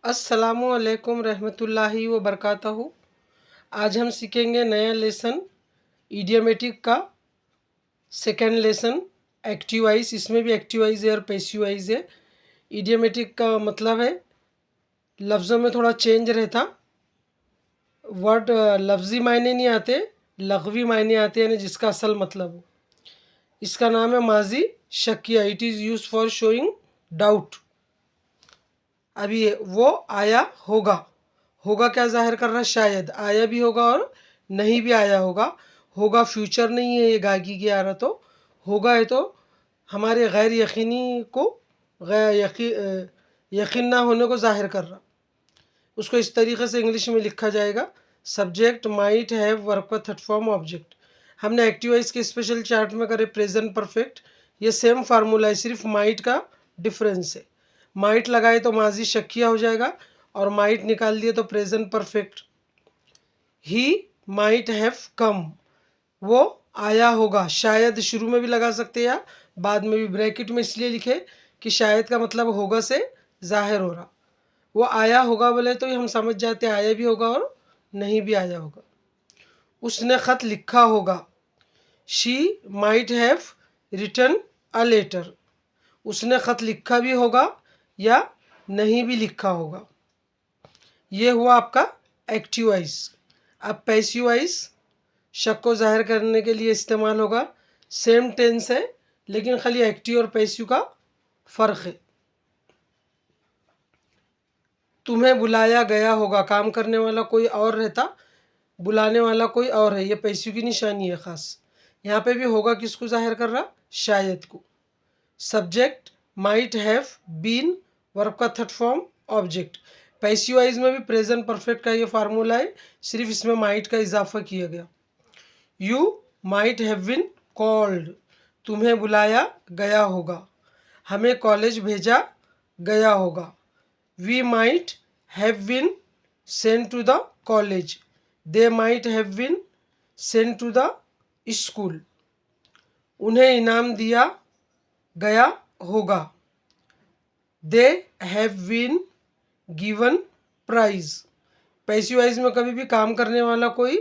अस्सलामु अलैकुम रहमतुल्लाहि व बरकातहू। आज हम सीखेंगे नया लेसन इडियमेटिक का सेकेंड लेसन एक्टिवाइज। इसमें भी एक्टिवाइज है और पैसिवाइज है। इडियमेटिक का मतलब है लफ्ज़ों में थोड़ा चेंज रहता, वर्ड लफ्ज़ी मायने नहीं आते, लग़वी मायने आते, यानी जिसका असल मतलब हो। इसका नाम है माजी शकिया। It is use for showing doubt. अभी वो आया होगा, होगा क्या जाहिर कर रहा है? शायद आया भी होगा और नहीं भी आया होगा। होगा फ्यूचर नहीं है, ये गागी की आ रहा, तो होगा है तो हमारे गैर यकीनी को यकीन ना होने को जाहिर कर रहा। उसको इस तरीके से इंग्लिश में लिखा जाएगा, सब्जेक्ट माइट हैव वर्ब का थर्ड फॉर्म ऑब्जेक्ट। हमने एक्टिवाइज के स्पेशल चार्ट में करे प्रेजेंट परफेक्ट। ये सेम फार्मूला है, सिर्फ माइट का डिफरेंस है। माइट लगाए तो माजी शकिया हो जाएगा और माइट निकाल दिए तो present perfect. He might have come, वो आया होगा। शायद शुरू में भी लगा सकते हैं या बाद में भी। ब्रैकेट में इसलिए लिखे कि शायद का मतलब होगा से जाहिर हो रहा। वो आया होगा बोले तो हम समझ जाते आया भी होगा और नहीं भी आया होगा। उसने ख़त लिखा होगा। She might have written a letter. उसने ख़त लिखा भी होगा या नहीं भी लिखा होगा। ये हुआ आपका एक्टिवाइज। अब पैसिवाइज शक को जाहिर करने के लिए इस्तेमाल होगा। सेम टेंस है लेकिन खाली एक्टिव और पैसिव का फ़र्क है। तुम्हें बुलाया गया होगा, काम करने वाला कोई और रहता, बुलाने वाला कोई और है। ये पैसिव की निशानी है ख़ास। यहाँ पे भी होगा किसको जाहिर कर रहा? शायद को। Subject might have been verb का थर्ड फॉर्म ऑब्जेक्ट। पैसिवाइज में भी प्रेजेंट परफेक्ट का ये फार्मूला है, सिर्फ इसमें माइट का इजाफा किया गया। You might have been called, तुम्हें बुलाया गया होगा। हमें कॉलेज भेजा गया होगा। We might have been sent to the college. They might have been sent to the school. उन्हें इनाम दिया गया होगा। They have been given prize. Passivise में कभी भी काम करने वाला कोई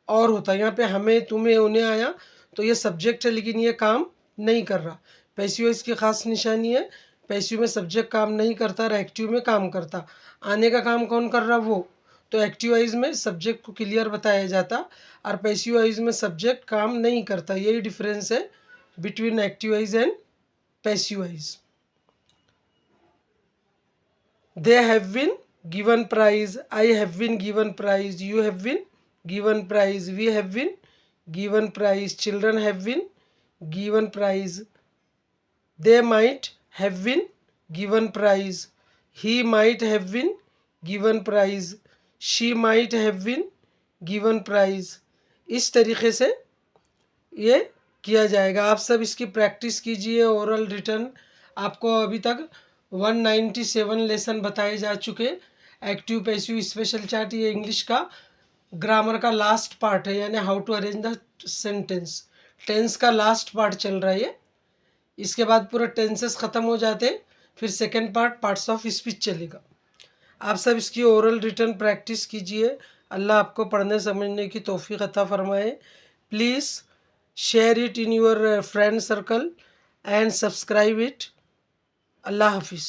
और होता है। यहाँ पे हमें, तुम्हें, उन्हें आया तो ये सब्जेक्ट है लेकिन ये काम नहीं कर रहा। पैसिवाइज की खास निशानी है, पैसिव में सब्जेक्ट काम नहीं करता और एक्टिव में काम करता। आने का काम कौन कर रहा? वो। तो एक्टिवाइज में सब्जेक्ट को क्लियर बताया जाता और पैसिवाइज में सब्जेक्ट काम नहीं करता। यही डिफरेंस है between एक्टिवाइज and passivise. They have been given prize. I have been given prize. You have been given prize. We have been given prize. Children have been given prize. They might have been given prize. He might have been given prize. She might have been given prize. इस तरीके से ये किया जाएगा। आप सब इसकी practice कीजिए। ओरल रिटर्न आपको अभी तक 197 लेसन बताए जा चुके। एक्टिव पैसिव स्पेशल चार्ट ये इंग्लिश का ग्रामर का लास्ट पार्ट है, यानी how to arrange the sentence. Tense का लास्ट पार्ट चल रहा है ये। इसके बाद पूरा टेंसेस ख़त्म हो जाते, फिर second part parts of speech चलेगा। आप सब इसकी ओरल रिटर्न प्रैक्टिस कीजिए। अल्लाह आपको पढ़ने समझने की तौफीक अता फरमाए। Please share it in your friend circle and subscribe it. अल्लाह हाफिज़।